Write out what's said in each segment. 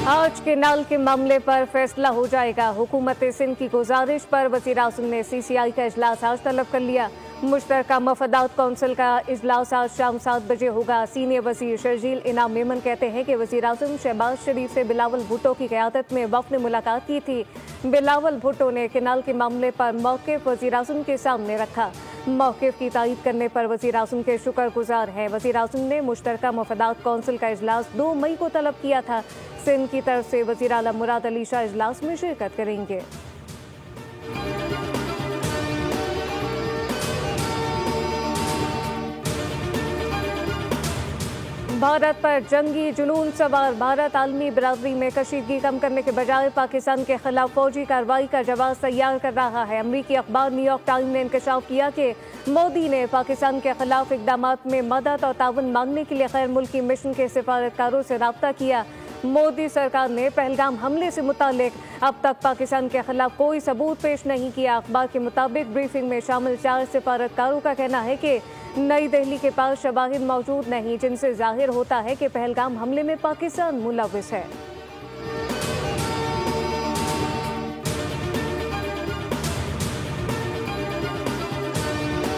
आज केनाल के मामले पर फैसला हो जाएगा। हुकूमत सिंध की गुजारिश पर वज़ीर आज़म ने CCI का इजलास आज तलब कर लिया। मुश्तरका मफादात कौंसिल का इजलास आज शाम 7 बजे होगा। सीनियर वज़ीर शर्जील इनाम मेमन कहते हैं कि वज़ीर आज़म शहबाज शरीफ से बिलावल भुट्टो की क़यादत में वफ़द ने मुलाकात की थी। बिलावल भुट्टो ने केनाल के मामले पर मौक़िफ़ वज़ीर आज़म के सामने रखा। मौक़िफ़ की तायीद करने पर वज़ीर आज़म के शुक्रगुजार हैं। वज़ीर आज़म ने मुश्तरका मफादात कौंसिल का इजलास 2 मई को तलब किया था। सिंध की तरफ से वज़ीर आला मुराद अली शाह इजलास में शिरकत करेंगे। भारत पर जंगी जुनून सवार। भारत आलमी बरादरी में कशीदगी कम करने के बजाय पाकिस्तान के खिलाफ फौजी कार्रवाई का जवाब तैयार कर रहा है। अमरीकी अखबार न्यूयॉर्क टाइम्स ने इंकशाफ किया कि मोदी ने पाकिस्तान के खिलाफ इक़दामात में मदद और ताउन मांगने के लिए गैर मुल्की मिशन के सिफारतकारों से रब्ता किया। मोदी सरकार ने पहलगाम हमले से मुतालिक अब तक पाकिस्तान के खिलाफ कोई सबूत पेश नहीं किया। अखबार के मुताबिक ब्रीफिंग में शामिल 4 सिफारतकारों का कहना है कि नई दिल्ली के पास शवाहिद मौजूद नहीं जिनसे जाहिर होता है कि पहलगाम हमले में पाकिस्तान मुलव्विस है।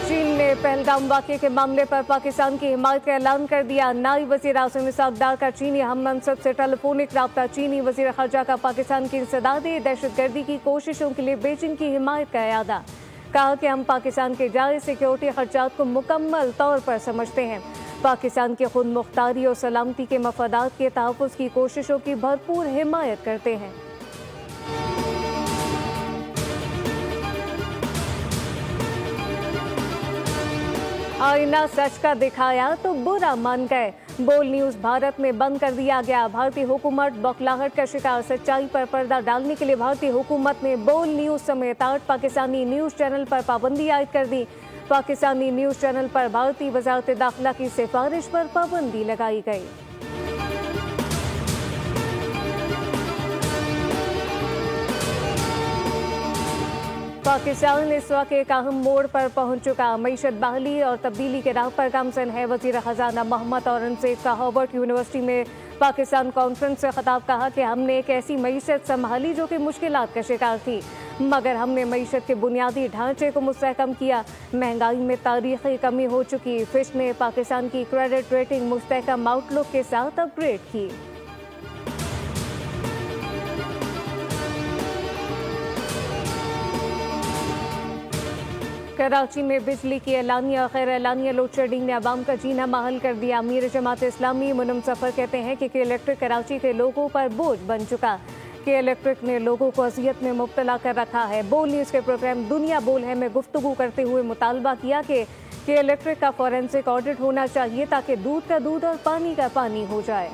चीन ने पहलगाम वाक़े के मामले पर पाकिस्तान की हिमायत का ऐलान कर दिया। नायब वज़ीर आज़म इसहाक़ डार का चीनी हम मनसब से टेलीफोनिक रब्ता। चीनी वज़ीर ख़ारजा का पाकिस्तान की इंसदादी दहशतगर्दी की कोशिशों के लिए बीजिंग की हिमायत का इरादा। कहा कि हम पाकिस्तान के जायज़ सिक्योरिटी खर्चात को मुकम्मल तौर पर समझते हैं। पाकिस्तान की खुद मुख्तारी और सलामती के मफादात के तहफ़्फ़ुज़ की कोशिशों की भरपूर हिमायत करते हैं। आईना सच का दिखाया तो बुरा मान गए। बोल न्यूज़ भारत में बंद कर दिया गया। भारतीय हुकूमत बौखलाहट का शिकार। सच्चाई पर पर्दा डालने के लिए भारतीय हुकूमत ने बोल न्यूज़ समेत 8 पाकिस्तानी न्यूज़ चैनल पर पाबंदी आयद कर दी। पाकिस्तानी न्यूज़ चैनल पर भारतीय वज़ारत दाखिला की सिफारिश पर पाबंदी लगाई गई। पाकिस्तान इस वक्त एक अहम मोड़ पर पहुंच चुका। मईशत बहाली और तब्दीली के राह पर गामजन है। वज़ीर ख़जाना मोहम्मद औरंगज़ेब का हार्वर्ड यूनिवर्सिटी में पाकिस्तान कॉन्फ्रेंस से खिताब। कहा कि हमने एक ऐसी मईशत संभाली जो कि मुश्किलात का शिकार थी, मगर हमने मईशत के बुनियादी ढांचे को मुस्तहकम किया। महंगाई में तारीखी कमी हो चुकी। फिच ने पाकिस्तान की क्रेडिट रेटिंग मुस्तहकम आउटलुक के साथ अपग्रेड की। कराची में बिजली की एलानिया खैर एलानिया लोड शेडिंग ने आवाम का जीना महल कर दिया। अमीर जमात इस्लामी मुनम सफर कहते हैं कि इलेक्ट्रिक कराची के लोगों पर बोझ बन चुका। कि इलेक्ट्रिक ने लोगों को अजियत में मुब्तला कर रखा है। बोल न्यूज़ के प्रोग्राम दुनिया बोल है में गुफ्तगू करते हुए मुतालबा किया कि इलेक्ट्रिक का फॉरेंसिक ऑडिट होना चाहिए ताकि दूध का दूध और पानी का पानी हो जाए।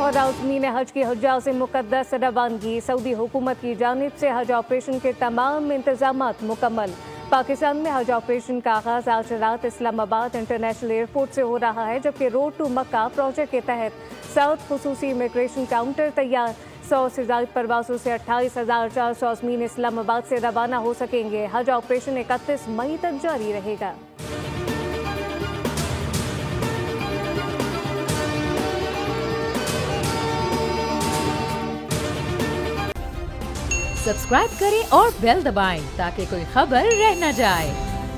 और आज़मीन हज की हज्जाज से मुक़द्दस रवानगी। सऊदी हुकूमत की जानिब से हज ऑपरेशन के तमाम इंतजामात मुकम्मल। पाकिस्तान में हज ऑपरेशन का आगाज आज रात इस्लामाबाद इंटरनेशनल एयरपोर्ट से हो रहा है, जबकि रोड टू मक्का प्रोजेक्ट के तहत 7 खुसूसी इमिग्रेशन काउंटर तैयार। 100 से ज़ायद परवाज़ों से 28,400 आज़मीन इस्लामाबाद से रवाना हो सकेंगे। हज ऑपरेशन 31 मई तक जारी रहेगा। सब्सक्राइब करें और बेल दबाएं ताकि कोई खबर रह न जाए।